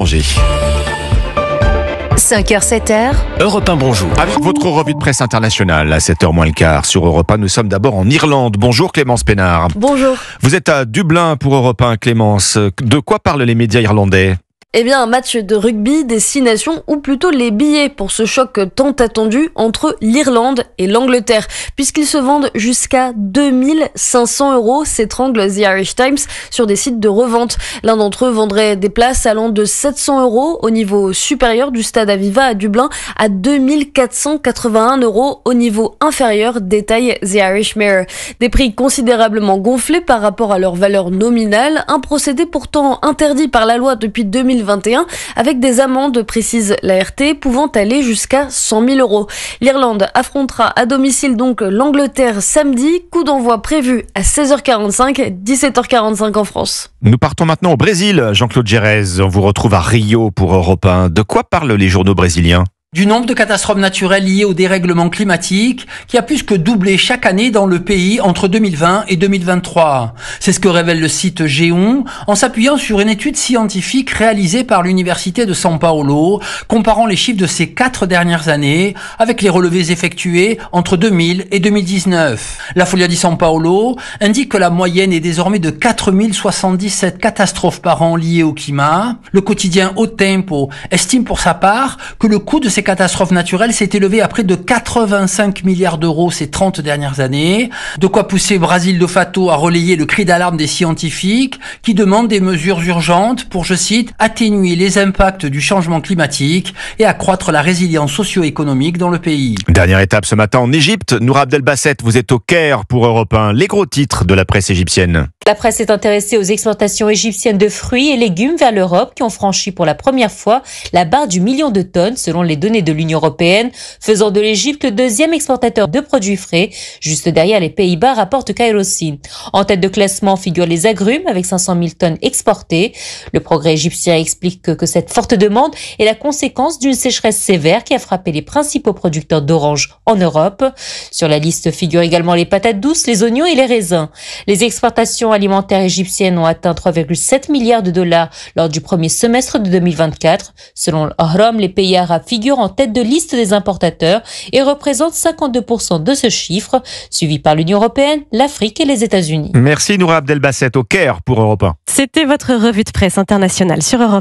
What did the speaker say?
Angers. 5h, 7h. Europe 1, bonjour. Avec votre revue de presse internationale à 7h moins le quart sur Europe 1, nous sommes d'abord en Irlande. Bonjour Clémence Pénard. Bonjour. Vous êtes à Dublin pour Europe 1, Clémence. De quoi parlent les médias irlandais ? Eh bien, un match de rugby des 6 nations, ou plutôt les billets pour ce choc tant attendu entre l'Irlande et l'Angleterre, puisqu'ils se vendent jusqu'à 2500 €, s'étrangle The Irish Times sur des sites de revente. L'un d'entre eux vendrait des places allant de 700 € au niveau supérieur du stade Aviva à Dublin à 2481 € au niveau inférieur, détaille The Irish Mirror. Des prix considérablement gonflés par rapport à leur valeur nominale, un procédé pourtant interdit par la loi depuis 2021, avec des amendes, précise l'ART, pouvant aller jusqu'à 100 000 €. L'Irlande affrontera à domicile donc l'Angleterre samedi, coup d'envoi prévu à 16h45, 17h45 en France. Nous partons maintenant au Brésil. Jean-Claude Gérez, on vous retrouve à Rio pour Europe 1. De quoi parlent les journaux brésiliens ? Du nombre de catastrophes naturelles liées au dérèglement climatique qui a plus que doublé chaque année dans le pays entre 2020 et 2023. C'est ce que révèle le site G1 en s'appuyant sur une étude scientifique réalisée par l'Université de São Paulo, comparant les chiffres de ces 4 dernières années avec les relevés effectués entre 2000 et 2019. La Folha de São Paulo indique que la moyenne est désormais de 4077 catastrophes par an liées au climat. Le quotidien O Tempo estime pour sa part que le coût de ces catastrophes naturelles s'est élevé à près de 85 milliards d'euros ces 30 dernières années. De quoi pousser Brasil de Fato à relayer le cri d'alarme des scientifiques qui demandent des mesures urgentes pour, je cite, atténuer les impacts du changement climatique et accroître la résilience socio-économique dans le pays. Dernière étape ce matin en Égypte. Noura Abdelbasset, vous êtes au Caire pour Europe 1. Les gros titres de la presse égyptienne. La presse est intéressée aux exportations égyptiennes de fruits et légumes vers l'Europe qui ont franchi pour la première fois la barre du million de tonnes selon les données de l'Union européenne, faisant de l'Égypte le deuxième exportateur de produits frais, juste derrière les Pays-Bas, rapporte Kairosi. En tête de classement figurent les agrumes avec 500 000 tonnes exportées. Le Progrès égyptien explique que cette forte demande est la conséquence d'une sécheresse sévère qui a frappé les principaux producteurs d'oranges en Europe. Sur la liste figurent également les patates douces, les oignons et les raisins. Les exportations alimentaires égyptiennes ont atteint 3,7 milliards de dollars lors du premier semestre de 2024. Selon l'Ahram, les pays arabes figurent en tête de liste des importateurs et représentent 52% de ce chiffre, suivi par l'Union européenne, l'Afrique et les États-Unis. Merci Noura Abdelbasset au Caire pour Europe 1. C'était votre revue de presse internationale sur Europe 1.